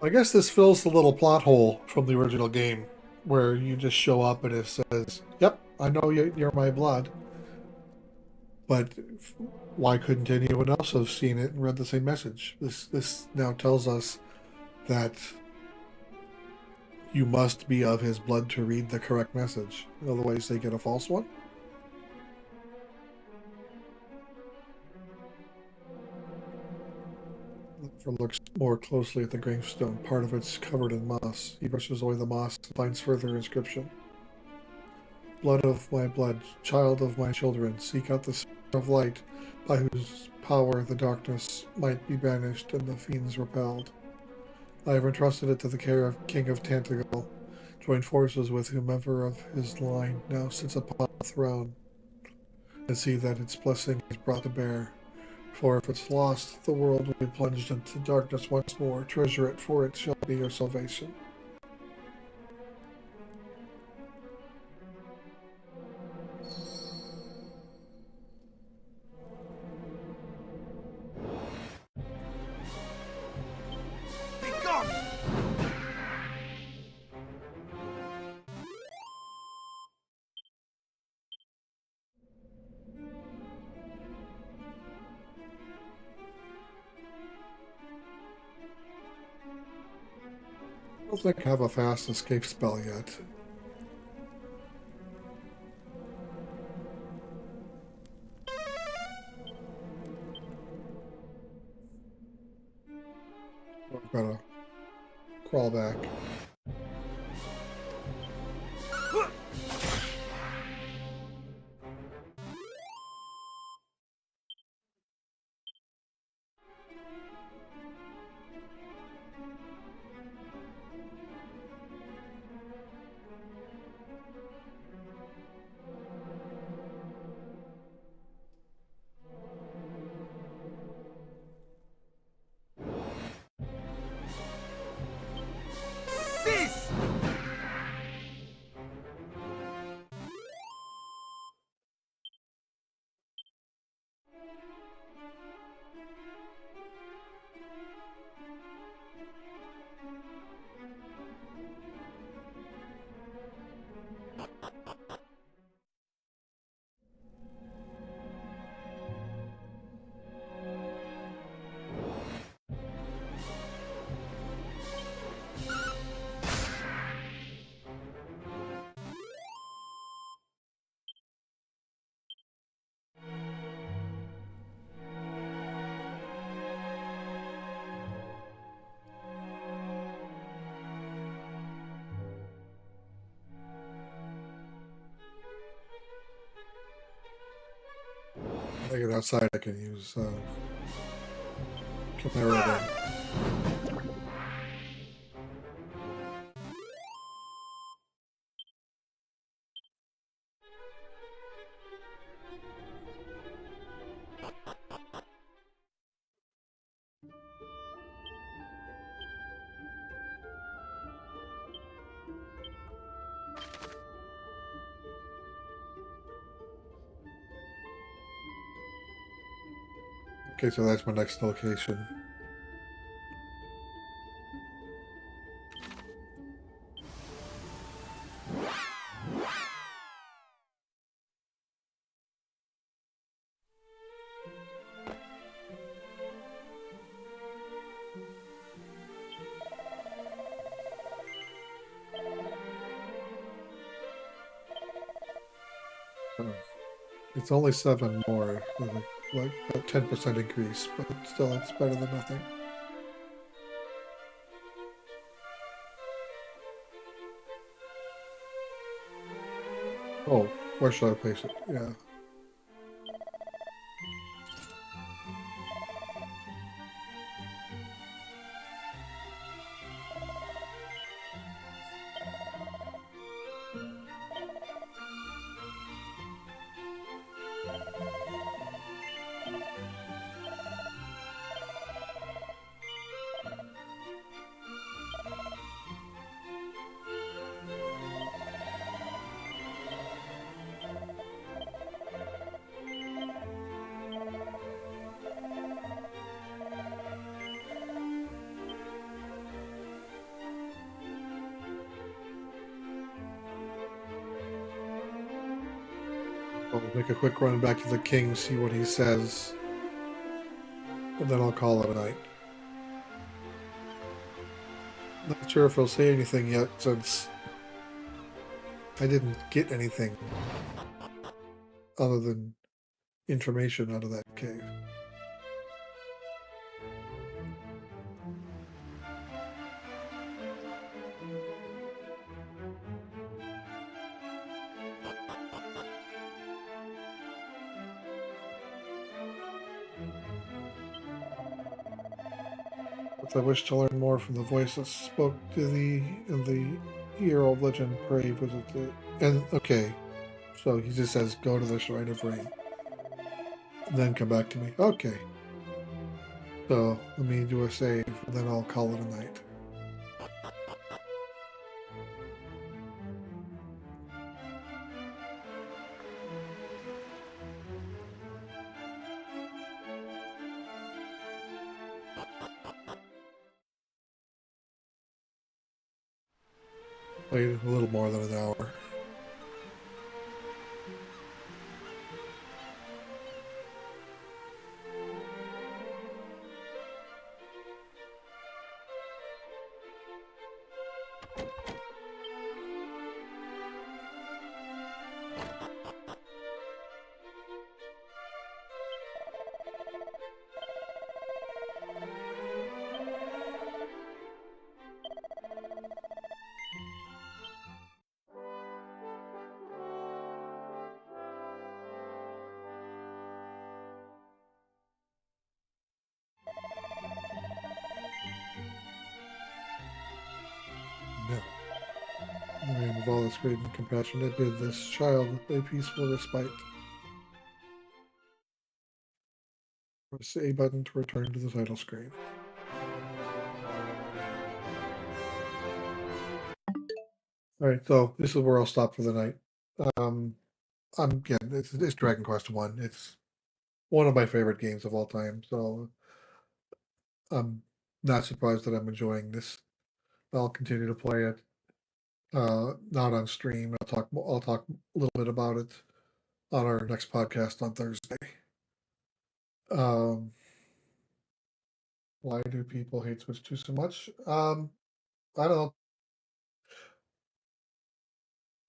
[SPEAKER 1] I guess this fills the little plot hole from the original game, where you just show up and it says, "Yep, I know you're my blood." But why couldn't anyone else have seen it and read the same message? This now tells us that you must be of his blood to read the correct message. Otherwise, they get a false one. Looks more closely at the gravestone. Part of it's covered in moss. He brushes away the moss and finds further inscription. Blood of my blood, child of my children, seek out the spirit of light, by whose power the darkness might be banished and the fiends repelled. I have entrusted it to the care of King of Tantagal. Join forces with whomever of his line now sits upon the throne, and see that its blessing is brought to bear. For if it's lost, the world will be plunged into darkness once more. Treasure it, for it shall be your salvation.
[SPEAKER 4] Be gone!
[SPEAKER 1] I don't think I have a fast escape spell yet. I've got to crawl back.
[SPEAKER 4] Cease!
[SPEAKER 1] When I get outside, I can use Chimera again. Okay, so that's my next location. Oh, it's only 7 more, like a 10% increase, but still, it's better than nothing. Oh, where should I place it? Yeah. I'll make a quick run back to the king, see what he says, and then I'll call it a night. Not sure if he'll say anything yet, since I didn't get anything other than information out of that cave. But I wish to learn more from the voice that spoke to thee in the year-old legend. Pray visit the... And, okay, so he just says, go to the Shrine of Rain. And then come back to me. Okay. So, let me do a save, and then I'll call it a night. Played a little more than an hour. No. In the name of all that's great and compassionate, bid this child a peaceful respite. Press the A button to return to the title screen. Alright, so this is where I'll stop for the night. Again, it's Dragon Quest 1. It's one of my favorite games of all time, so I'm not surprised that I'm enjoying this. I'll continue to play it. Not on stream. I'll talk a little bit about it on our next podcast on Thursday. Why do people hate Switch 2 so much? I don't know.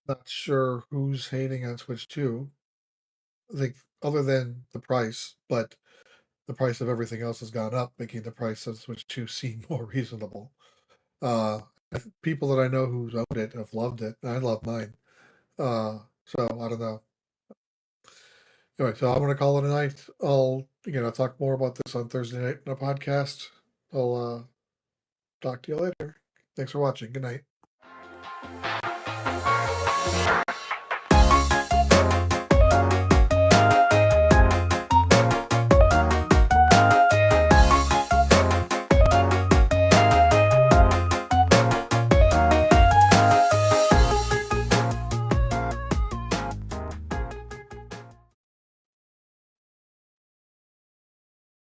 [SPEAKER 1] Not sure who's hating on Switch 2. I think other than the price, but the price of everything else has gone up, making the price of Switch 2 seem more reasonable. Uh, People that I know who's owned it have loved it. I love mine. So I don't know. Anyway, so I'm gonna call it a night. I'll talk more about this on Thursday night in a podcast. I'll talk to you later. Thanks for watching. Good night.